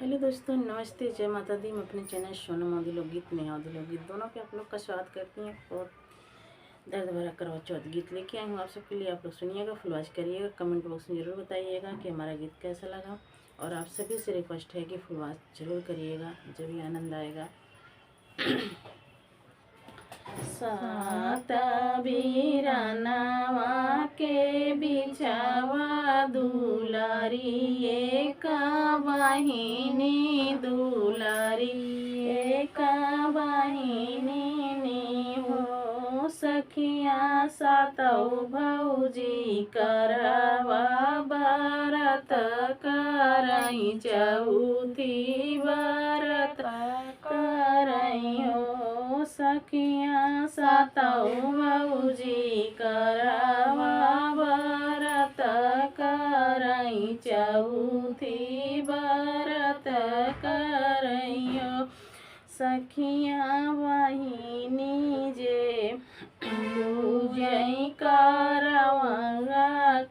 Hello दोस्तों, नमस्ते, जय माता दी। मैं अपने चैनल सोनम अवधी लोकगीत नेहा अवधी लोकगीत दोनों पे आप लोग का स्वागत करती हैं। और दर्द भरा करवा चौथ गीत लेके आई हूँ आप सबके लिए। आप लोग सुनिएगा, फुलवाच करिएगा, कमेंट बॉक्स में ज़रूर बताइएगा कि हमारा गीत कैसा लगा। और आप सभी से रिक्वेस्ट है कि फुलवाच ज़रूर करिएगा, जब भी आनंद आएगा। सात बीरानावा के बिछावा दुलारी, एक वाहिनी दुलारी, एक वाहिनी नी हो सखिया सातौ भौजी करवा बरत करई चौथी बरत करई हो सखिया सातौ भौजी करवा बरत करई चौथी बरत करई हो सखिया बहिनी जे पूजई करवा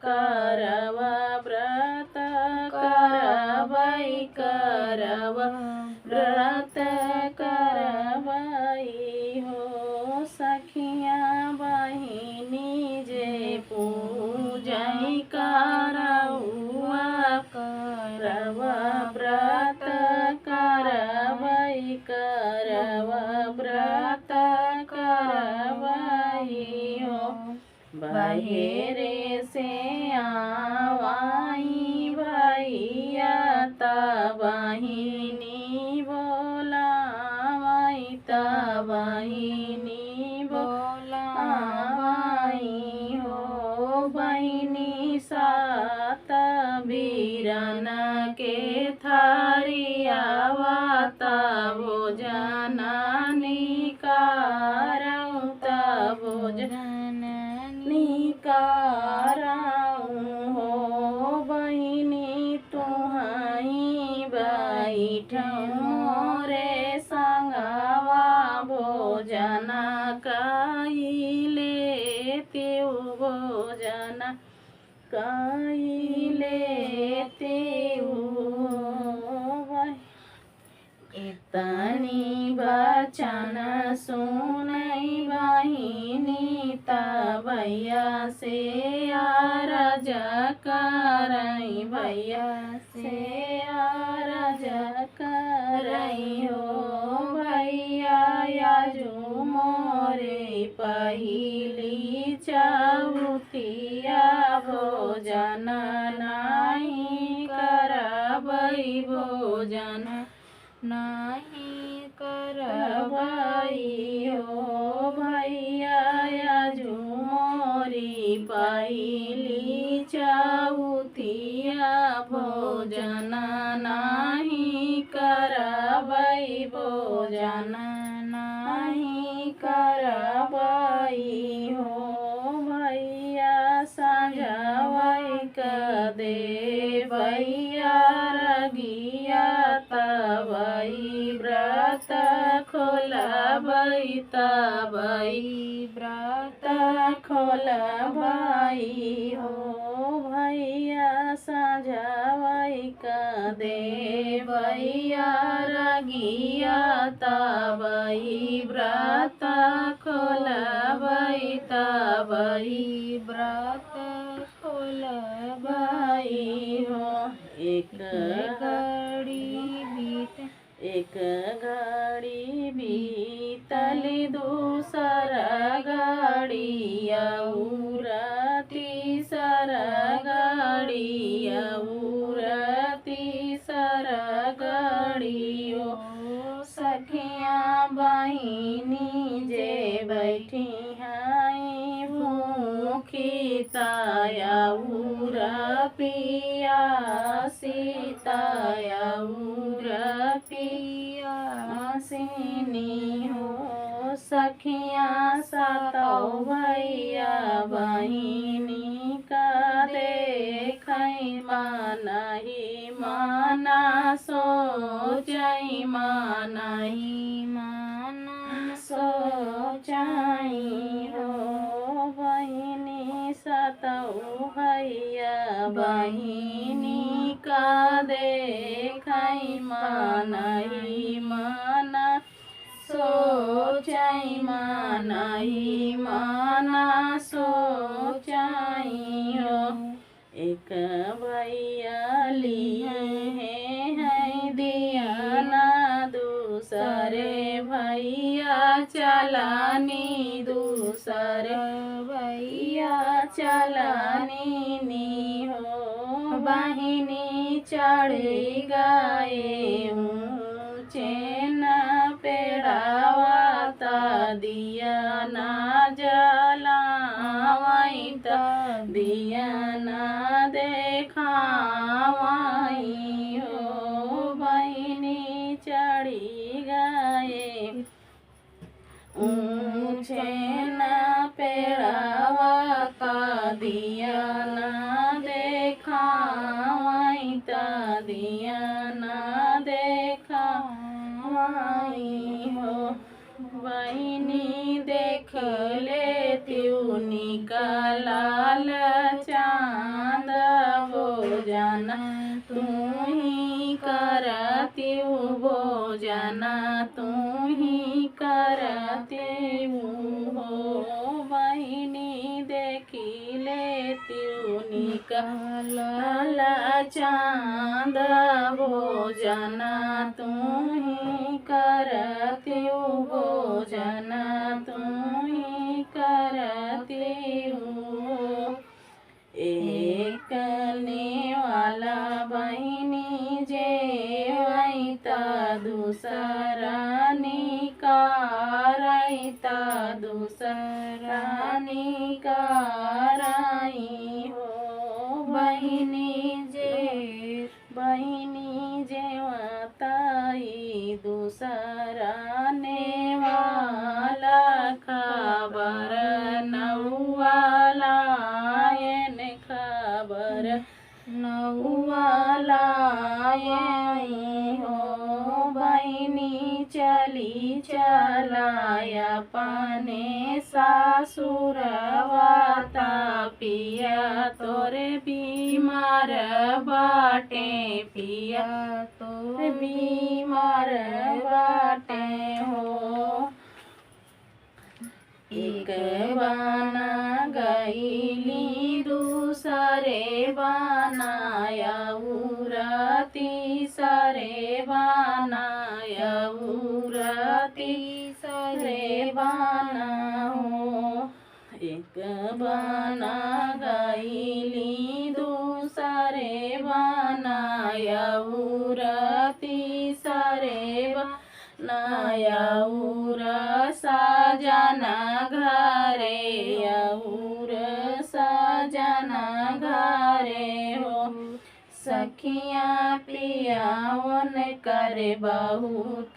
करवा व्रत करवई करवा व्रत करवई हो सखिया बहिनी जे पूजई करवा करवा व्रत करवई करवा व्रत करवई हो बहेरे से आवाई भैया तबहिनी बोलावाई तबहिनी बोलावाई हो बहिनी सात बीरन के थारियावा भोजन निकारौ भोजन निकारौ हो बहिनी तुहई बैठौ मोरे संगवा भोजन कइले तेउ भोजन कइले तेउ इतनी बचन सुनई बहिनी तबैया से आरज करई भैया से आरज करई हो भैया आजू मोरे पहिली चौथिया भोजन नहीं करबई भोजन नहीं करबई हो भैया आजू मोरी पहिली चौथिया भोजन नहीं करबई भोजन नहीं करबई हो भैया साँझवई क दे भैया रगिया तबई व्रत खोलबई तबई व्रत खोलबई हो भैया साँझवई क दे भैया रगिया तबई व्रत खोलबई तबई व्रत खोलबई हो एक घड़ी बीतली दूसर घड़ी और तीसर घड़ी और तीसर घड़ी हो सखिया बहिनी जे बैठी हैं भूखी ताया उर पिया सीताया उर पिया सिनी हो सखिया सातौ भैया बहिनी का देखई मानही माना सोचई मानही माना सोचई हो बहिनी सातौ भैया बहिनी का देख देखाई मानाई माना सोचाई मानाई माना सोचाई हो। एक भैया लिए हैं दिया ना दूसरे भैया चलानी दूसरे भैया चलानी नी हो। बहिनी चढ़ गए चैन पेड़ावाता दिया ना जलावाई ता दिया ना देखावाई हो। बहिनी चढ़ी गए चैन पेड़ावाता दिया ना देखावाई ता दिया ना देखावाई हो। बहिनी देख लेती निकलाल चांद भोजना तू ही करती भोजना तू ही करती हो। बहिनी देखी लेती निकलाल चांद भोजना तू ही करती भोजना तू ही करती हो। एक वाला बहिनी जेवैता दूसरा निकारैता दूसरा निकाराई हो। बहिनी जेवताई दूसरा ने वाला खबर नौवाला खबर नौवाला हो। बहिनी चली चलाया पाने सासुरवाता पिया तोरे बीमार बाटे पिया तोरे बीमार बाटे हो। एक बाना गईली दूसरे बनाया उराती सरे बनाया उराती सरे बाना हो। एक बाना गईली दूसरे बनाया उराती सरे बनाया उरा साजना घरे और साजना घरे हो। सखियाँ पियावन करे बहुत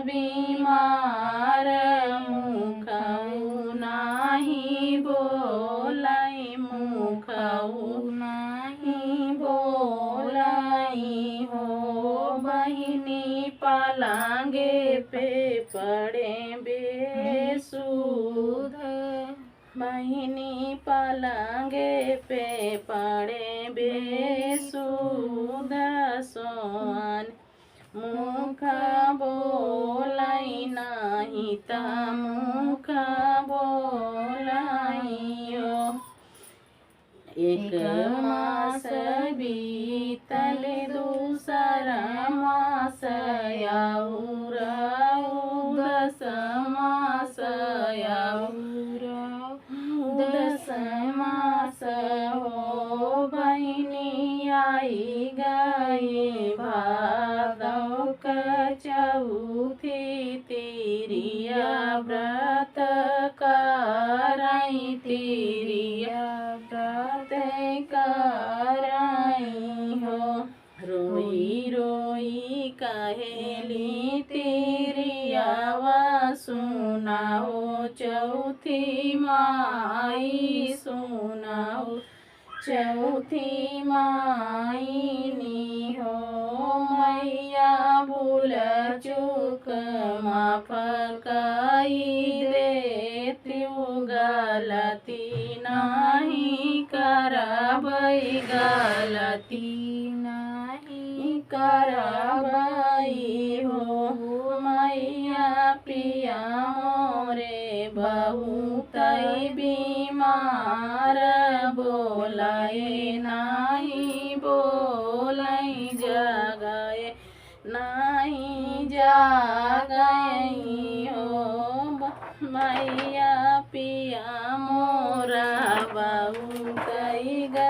बीमार मुखऊ नाही बोलाई मुखऊ नाही बोलाई हो। बहिनी पलंगे पे पड़े बेसुध बहिनी पलंगे पे पड़े बेसुध सोन मुख बोलाई नहीं ता मुख बोलाई हो। एक मास बीतल दूसरा मास आउर दस मास आउर दस मास हो। बहिनी आई गई भादव चौथी तिरिया व्रत कराई तिरिया व्रत कराई हो। रोई रोई कहेली तिरियावा सुनाओ चौथी माई सुनाओ चौथी माई हो। मैया भूल चूक माफ कई देती गलती नहीं करबै गलती नहीं करबै नहीं जागई हो मैया पिया मोरा बहु कई गा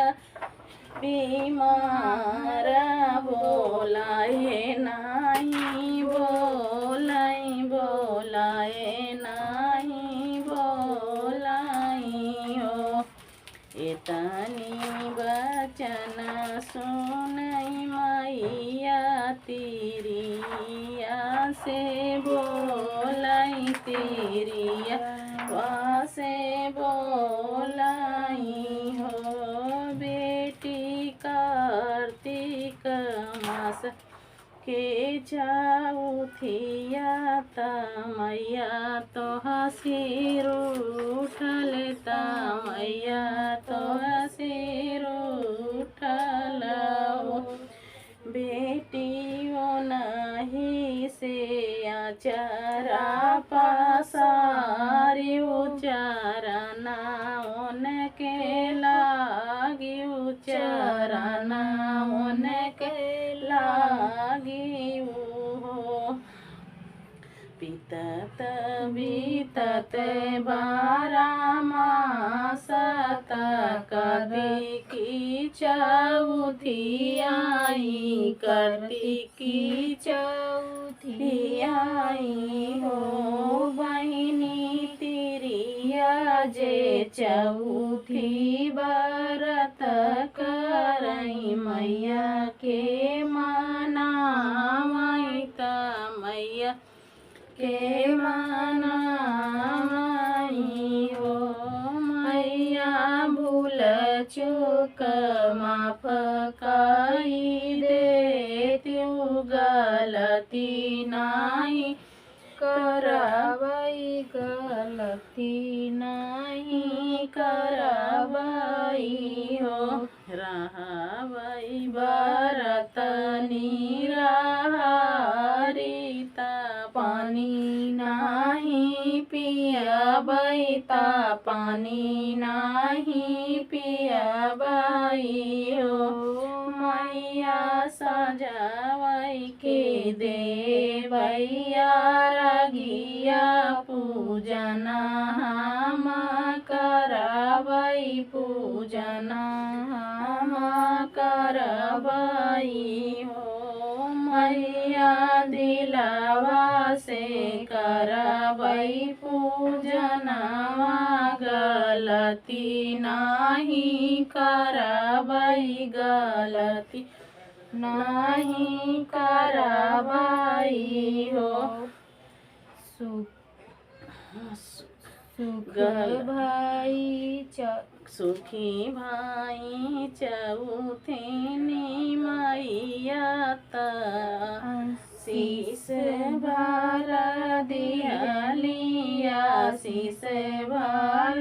बीमार बोलाए नहीं बोलाए नहीं बोलाई हो इतनी बचन सुनई मैया तिरिया से बोलाई तिरिया वासे बोलाई हो बेटी कार्तिक मास के चौथिया मैया तो हसीर उठल मैया तो हसीर उठल बेटियों नहीं से आचारा पसारी उचारना उनके लागी उचारना उनके लागी हो पितत बीतत 12 मास कदी की चौथी आई करती की चौथी आई हो बहिनी तिरिया जे चौथी व्रत करई मैया के मनावई त मैया के मनावई हो मैया भूल चूक माफ कई देत्यु गलती नहीं करवई गलती नहीं करवई हो रहवई बरत निराहारिता पानी नहीं पियबई ता पानी नहीं पियबई हो मैया सजावई के देवैया रगिया पूजन हम करवई पूजन हम करवई हो मैया दिलवा से करवई पूजन गलती नहीं करवई गलती नहीं करवई हो सुखी भाई चौथे मैया शीस भर दिहलिया शीस भर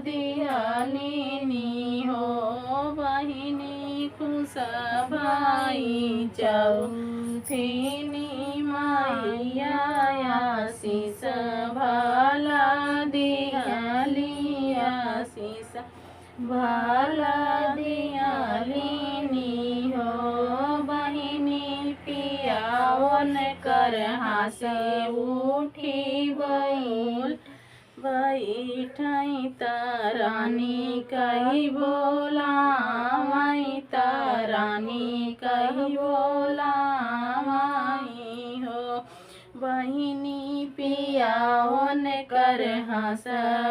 दिहलिनी हो बहिनी खुश भाई चौथी मैया शीस भर दिहलिया शीस भर दिहलिनी हो बहिनी पियावन कर हासे उठी बैल बैठई तारानी कही बोला मई तारानी कही बोला मई हो बहिनी पियावन कर हंस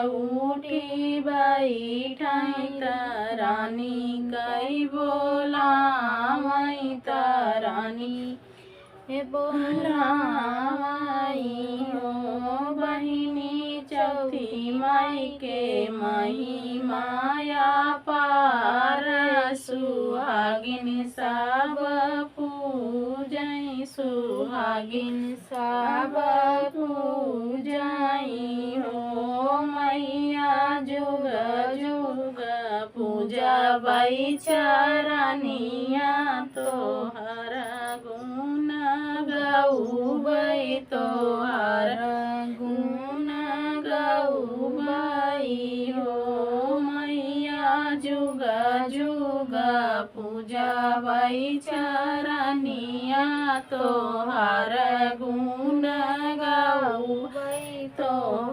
उठी बैठई तारानी कही बोला मई तारानी बोला मई हो बहिनी चौथी माई के मही माया पार सुहागिन सब पूजई सुहागिन सब पूजई हो मैया जुग जुग पूजा बई चरनिया तोहर गुण गौबई तोहर गुण गौबई हो मैया जुग जुग पूजबै चरनिया तोहार गुण गाउबै तोहार